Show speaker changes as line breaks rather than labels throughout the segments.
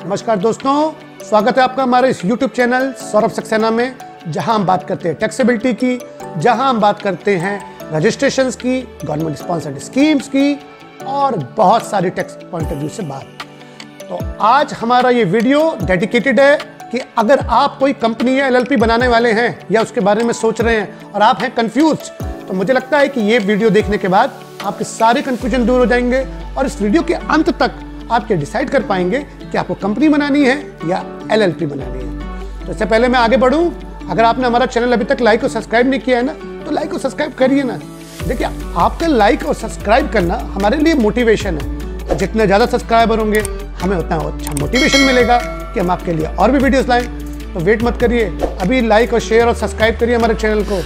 नमस्कार दोस्तों, स्वागत है आपका हमारे इस YouTube चैनल सौरभ सक्सेना में, जहां हम बात करते हैं टैक्सेबिलिटी की, जहां हम बात करते हैं रजिस्ट्रेशंस की, गवर्नमेंट स्पॉन्सर्ड स्कीम्स की और बहुत सारी टैक्स पॉइंट ऑफ व्यू से बात। तो आज हमारा ये वीडियो डेडिकेटेड है कि अगर आप कोई कंपनी या LLP बनाने वाले हैं या उसके बारे में सोच रहे हैं और आप हैं कंफ्यूज, तो मुझे लगता है कि ये वीडियो देखने के बाद आपके सारे कंफ्यूजन दूर हो जाएंगे और इस वीडियो के अंत तक आप ये डिसाइड कर पाएंगे कि आपको कंपनी बनानी है या LLP बनानी है। तो इससे पहले मैं आगे बढ़ूं, अगर आपने हमारा चैनल अभी तक लाइक और सब्सक्राइब नहीं किया है ना, तो लाइक और सब्सक्राइब करिए ना। देखिए, आपका लाइक और सब्सक्राइब करना हमारे लिए मोटिवेशन है। तो जितने ज़्यादा सब्सक्राइबर होंगे हमें उतना अच्छा मोटिवेशन मिलेगा कि हम आपके लिए और भी वीडियोस लाएं। तो वेट मत करिए, अभी लाइक और शेयर और सब्सक्राइब करिए हमारे चैनल को।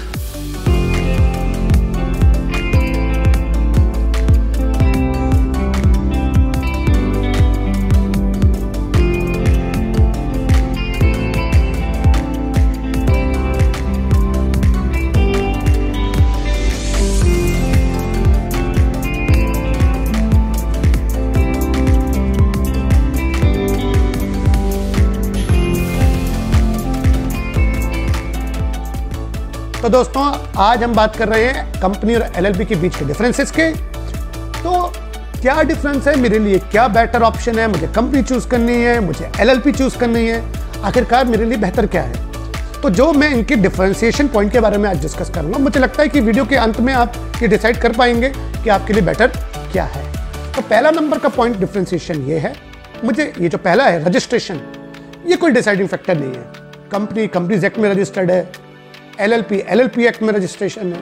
तो दोस्तों, आज हम बात कर रहे हैं कंपनी और LLP के बीच के डिफरेंसेस के। तो क्या डिफरेंस है मेरे लिए, क्या बेटर ऑप्शन है, मुझे कंपनी चूज करनी है, मुझे LLP चूज करनी है, आखिरकार मेरे लिए बेहतर क्या है। तो जो मैं इनके डिफरेंशिएशन पॉइंट के बारे में आज डिस्कस करूंगा, मुझे लगता है कि वीडियो के अंत में आप ये डिसाइड कर पाएंगे कि आपके लिए बेटर क्या है। तो पहला नंबर का पॉइंट डिफरेंशिएशन ये है, मुझे ये जो पहला है रजिस्ट्रेशन, ये कोई डिसाइडिंग फैक्टर नहीं है। कंपनी कंपनीज एक्ट में रजिस्टर्ड है, LLP एक्ट में रजिस्ट्रेशन है।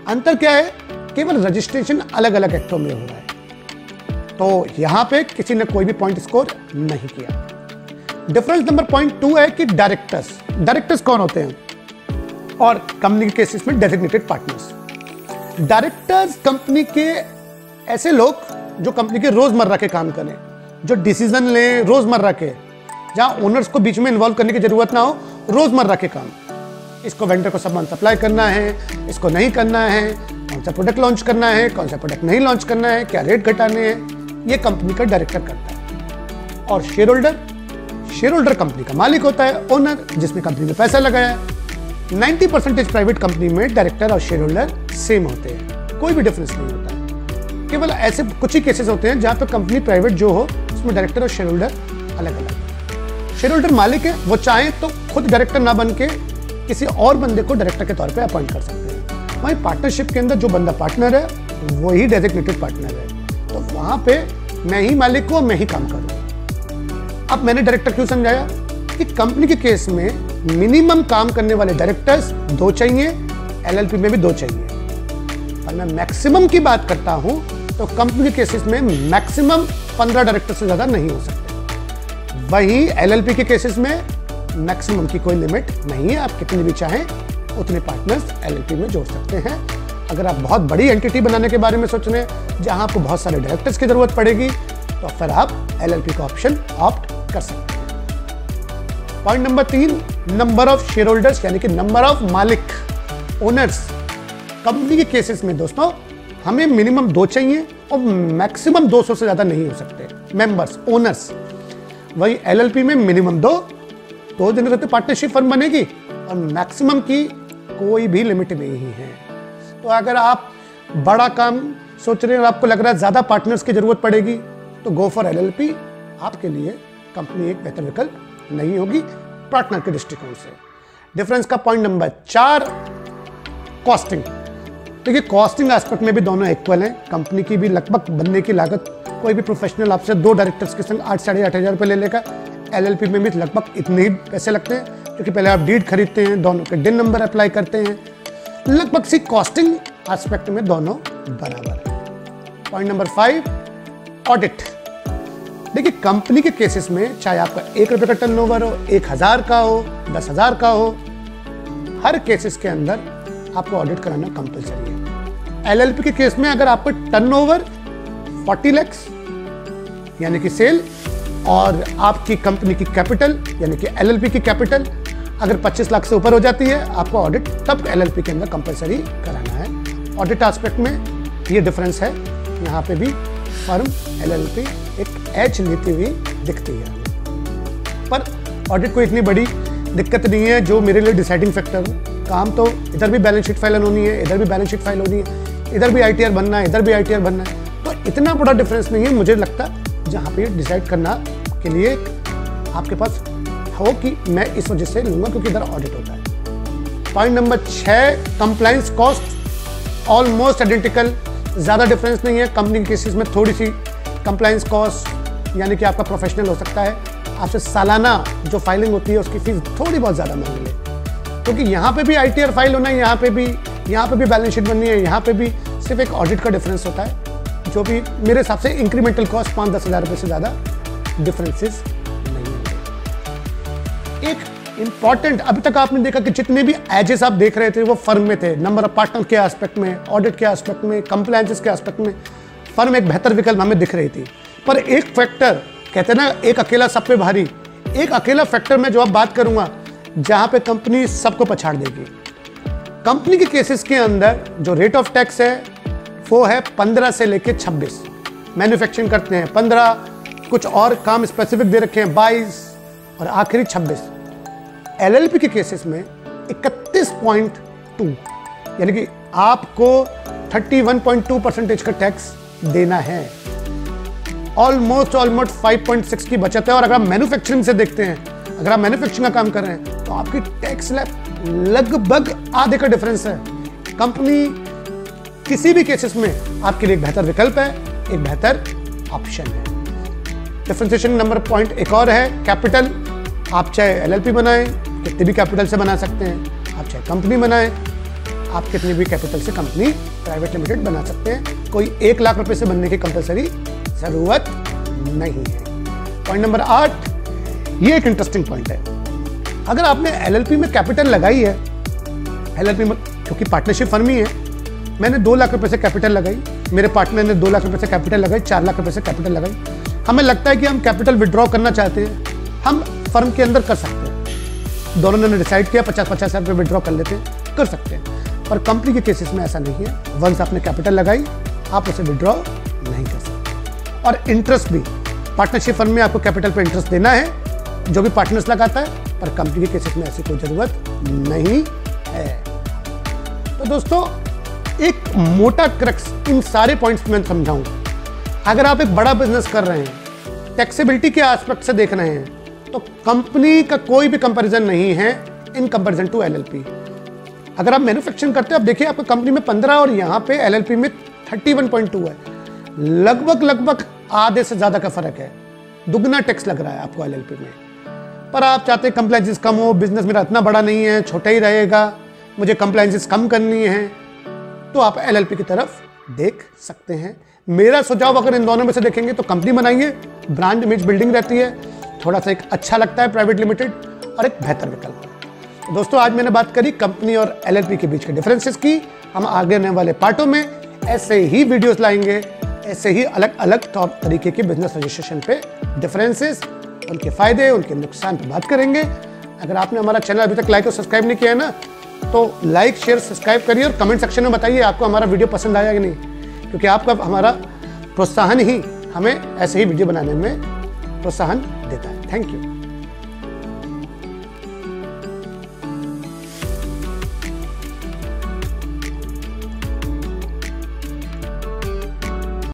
अंतर क्या है, केवल रजिस्ट्रेशन अलग अलग एक्टों में हो रहा है। तो यहां पे किसी ने कोई भी पॉइंट स्कोर नहीं किया। डिफरेंस नंबर पॉइंट 2 है कि डायरेक्टर्स कौन होते हैं और कंपनी के केसेस में डेजिग्नेटेड पार्टनर्स। डायरेक्टर्स कंपनी के ऐसे लोग जो कंपनी के रोजमर्रा के काम करें, जो डिसीजन लें रोजमर्रा के, जहां ओनर्स को बीच में इन्वॉल्व करने की जरूरत ना हो, रोजमर्रा के काम। इसको वेंडर को सामान सप्लाई करना है, इसको नहीं करना है, कौन सा प्रोडक्ट लॉन्च करना है, कौन सा प्रोडक्ट नहीं लॉन्च करना है, क्या रेट घटाने हैं, ये कंपनी का डायरेक्टर करता है। और शेयर होल्डर कंपनी का मालिक होता है, ओनर, जिसने कंपनी में पैसा लगाया है। 90% प्राइवेट कंपनी में डायरेक्टर और शेयर होल्डर सेम होते हैं, कोई भी डिफरेंस नहीं होता है। केवल ऐसे कुछ ही केसेस होते हैं जहां पर कंपनी प्राइवेट जो हो उसमें डायरेक्टर और शेयर होल्डर अलग अलग है। शेयर होल्डर मालिक है, वो चाहे तो खुद डायरेक्टर ना बन के किसी और बंदे को डायरेक्टर के तौर पे अपॉइंट कर सकते हैं। वहीं पार्टनरशिप के अंदर जो बंदा पार्टनर है वही डेजिग्नेटेड पार्टनर है। तो वहां पे मैं ही मालिक हूं, मैं ही काम करूं। अब मैंने डायरेक्टर क्यों समझाया कि कंपनी के केस में मिनिमम काम करने वाले डायरेक्टर्स 2 चाहिए, LLP में भी 2 चाहिए। और मैं मैक्सिमम की बात करता हूं तो कंपनी के केसेस में मैक्सिमम 15 डायरेक्टर से ज्यादा नहीं हो सकते। वहीं LLP के केसेस में मैक्सिमम की कोई लिमिट नहीं है, आप कितने भी चाहें उतने पार्टनर्स LLP में जोड़ सकते हैं। अगर आप बहुत बड़ी एंटिटी बनाने के बारे में सोच रहे हैं जहां आपको बहुत सारे डायरेक्टर्स की जरूरत पड़ेगी, तो फिर आप LLP का ऑप्शन ऑप्ट कर सकते हैं। Point number 3, number of share holders, यानी कि नंबर ऑफ मालिक, ओनर्स। कंपनी के केसेस में दोस्तों हमें मिनिमम 2 चाहिए और मैक्सिमम 200 से ज्यादा नहीं हो सकते मेंबर्स, ओनर्स। वही LLP में मिनिमम 2 दिन रहते पार्टनरशिप फर्म बनेगी और मैक्सिमम की कोई भी लिमिट नहीं है। तो अगर आप बड़ा काम सोच रहे हैं और आपको लग रहा है ज्यादा पार्टनर्स की जरूरत पड़ेगी, तो गो फॉर LLP। आपके लिए कंपनी एक बेहतर विकल्प नहीं होगी पार्टनर के दृष्टिकोण से। डिफरेंस का पॉइंट नंबर 4, कॉस्टिंग। देखिए, कॉस्टिंग एस्पेक्ट में भी दोनों इक्वल हैं। कंपनी की भी लगभग बनने की लागत, कोई भी प्रोफेशनल आपसे 2 डायरेक्टर्स के संग 8,500 रुपये ले लेगा। LLP में भी लगभग इतने ही पैसे लगते हैं, क्योंकि पहले आप डीड खरीदते हैं, दोनों के डिन नंबर अप्लाई करते हैं। लगभग सी कॉस्टिंग एस्पेक्ट में दोनों बराबर है। Point number 5, audit. देखिए, कंपनी के केसेस में चाहे आपका 1 रुपये का टर्नओवर हो, 1,000 का हो, 10,000 का हो, हर केसेस के अंदर आपको ऑडिट कराना कंपलसरी है। LLP के केस में अगर आपका टर्नओवर 40 लाख यानी कि सेल और आपकी कंपनी की कैपिटल यानी कि LLP की कैपिटल अगर 25 लाख से ऊपर हो जाती है, आपको ऑडिट तब LLP के अंदर कंपलसरी कराना है। ऑडिट एस्पेक्ट में ये डिफरेंस है, यहाँ पे भी फर्म LLP एक एज लेती हुई दिखती है। पर ऑडिट कोई इतनी बड़ी दिक्कत नहीं है जो मेरे लिए डिसाइडिंग फैक्टर हो। काम तो इधर भी बैलेंस शीट फाइल होनी है, इधर भी बैलेंस शीट फाइल होनी है, इधर भी ITR बनना है, इधर भी ITR बनना है, तो इतना बड़ा डिफरेंस नहीं है मुझे लगता, जहाँ पे डिसाइड करना के लिए आपके पास हो कि मैं इस वजह से लूँगा क्योंकि इधर ऑडिट होता है। Point number 6, compliance cost almost identical, ज़्यादा डिफरेंस नहीं है। कंपनी के केसेस में थोड़ी सी कंप्लायंस कॉस्ट यानी कि आपका प्रोफेशनल हो सकता है, आपसे सालाना जो फाइलिंग होती है उसकी फीस थोड़ी बहुत ज़्यादा मांग ले, क्योंकि यहाँ पे भी ITR फाइल होना है, यहाँ पे भी बैलेंस शीट बननी है, यहाँ पे भी सिर्फ एक ऑडिट का डिफरेंस होता है, जो भी मेरे हिसाब से इंक्रीमेंटल कॉस्ट 5-10 हज़ार रुपये से ज़्यादा डिफरेंसेस नहीं होंगे। एक इंपॉर्टेंट, अभी तक आपने देखा कि जितने भी एजेस आप देख रहे थे वो फर्म में थे, नंबर ऑफ पार्टनर के एस्पेक्ट में, ऑडिट के एस्पेक्ट में, कंप्लायंसेस के एस्पेक्ट में, फर्म एक बेहतर विकल्प हमें दिख रही थी। पर एक फैक्टर, कहते हैं ना एक अकेला सब पे भारी, एक अकेला फैक्टर में जो अब बात करूंगा जहां पे कंपनी सबको पछाड़ देगी। कंपनी के केसेस के अंदर जो रेट ऑफ टैक्स है वो है 15 से लेके 26, मैन्युफैक्चरिंग करते हैं 15, कुछ और काम स्पेसिफिक दे रखे हैं 22 और आखिरी 26। LLP के केसेस में 31.2, यानी कि आपको 31.2% का टैक्स देना है। ऑलमोस्ट 5.6 की बचत है। और अगर आप मैन्युफैक्चरिंग से देखते हैं, अगर आप मैन्युफैक्चरिंग का काम कर रहे हैं तो आपकी टैक्स स्लैब लगभग आधे का डिफरेंस है। कंपनी किसी भी केसेस में आपके लिए एक बेहतर विकल्प है, एक बेहतर ऑप्शन है। डिफरेंशिएशन नंबर पॉइंट एक और है, कैपिटल। आप चाहे LLP बनाएं, कितने भी कैपिटल से बना सकते हैं, आप चाहे कंपनी बनाएं, आप कितने भी कैपिटल से कंपनी प्राइवेट लिमिटेड बना सकते हैं। कोई 1 लाख रुपए से बनने की कंपलसरी जरूरत नहीं है। पॉइंट नंबर 8, ये एक इंटरेस्टिंग पॉइंट है। अगर आपने LLP में कैपिटल लगाई है, LLP में क्योंकि पार्टनरशिप फर्म ही है, मैंने 2 लाख रुपए से कैपिटल लगाई, मेरे पार्टनर ने 2 लाख रुपए से कैपिटल लगाई, 4 लाख रुपए से कैपिटल लगाई, हमें लगता है कि हम कैपिटल विड्रॉ करना चाहते हैं, हम फर्म के अंदर कर सकते हैं। दोनों ने डिसाइड किया 50-50 हज़ार रुपये विड्रॉ कर लेते हैं, कर सकते हैं। पर कंपनी के केसेस में ऐसा नहीं है। वंस आपने कैपिटल लगाई, आप उसे विड्रॉ नहीं कर सकते। और इंटरेस्ट भी पार्टनरशिप फर्म में आपको कैपिटल पे इंटरेस्ट देना है, जो भी पार्टनर्स लगाता है, पर कंपनी के केसेस में ऐसी कोई जरूरत नहीं है। तो दोस्तों, एक मोटा क्रक्स इन सारे पॉइंट्स में समझाऊंगा। अगर आप एक बड़ा बिजनेस कर रहे हैं, टैक्सेबिलिटी के एस्पेक्ट से देख रहे हैं, तो कंपनी का कोई भी कंपैरिजन नहीं है इन कंपैरिजन टू LLP। अगर आप मैन्युफैक्चरिंग करते हो, आप देखिए आपकी कंपनी में 15 और यहाँ पे LLP में 31.2 है, लगभग आधे से ज्यादा का फर्क है, दुगना टैक्स लग रहा है आपको LLP में। पर आप चाहते हैं कंप्लायंसेस कम हो, बिजनेस मेरा इतना बड़ा नहीं है, छोटा ही रहेगा, मुझे कंप्लायंसेस कम करनी है, तो आप LLP की तरफ देख सकते हैं। मेरा सुझाव, अगर इन दोनों में से देखेंगे तो कंपनी बनाइए, ब्रांड इमेज बिल्डिंग रहती है, थोड़ा सा एक अच्छा लगता है प्राइवेट लिमिटेड, और एक बेहतर विकल्प है। तो दोस्तों, आज मैंने बात करी कंपनी और LLP के बीच के डिफरेंसेस की। हम आगे आने वाले पार्टों में ऐसे ही वीडियोस लाएंगे, ऐसे ही अलग अलग तौर तरीके के बिजनेस रजिस्ट्रेशन पे डिफरेंसेस, उनके फायदे, उनके नुकसान पर बात करेंगे। अगर आपने हमारा चैनल अभी तक लाइक और सब्सक्राइब नहीं किया है ना, तो लाइक, शेयर, सब्सक्राइब करिए और कमेंट सेक्शन में बताइए आपको हमारा वीडियो पसंद आया कि नहीं, क्योंकि आपका हमारा प्रोत्साहन ही हमें ऐसे ही वीडियो बनाने में प्रोत्साहन देता है। Thank you.